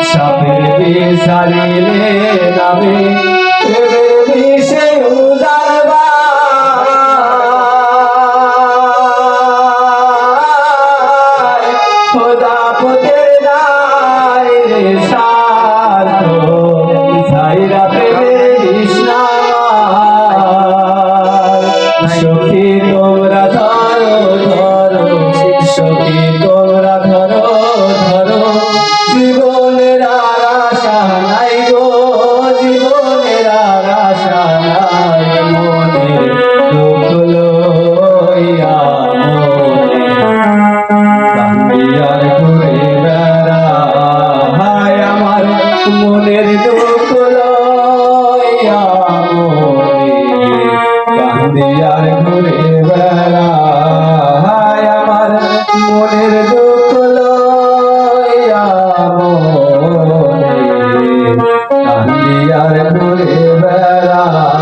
সাপের বিষ হারিলে নামে প্রেমের বিষে উদারবা খোদা পথের দায় রে সার্থ ছাইরা প্রেমের তৃষ্ণা সখী তোমরা ধরো ধরো সখী তোমরা ধরো ধরো জীবনের আর আশা নাই গো জীবনের আর আশা নাই মনে দুঃখ লইয়া কান্দিয়ার ঘুরে বেড়াই আমার মনের দুঃখ লইয়া কান্দিয়ার ঘুরে বেড়াই আমার মনের দুঃখ লইয়া কান্দিয়ার ঘুরে বেড়াই।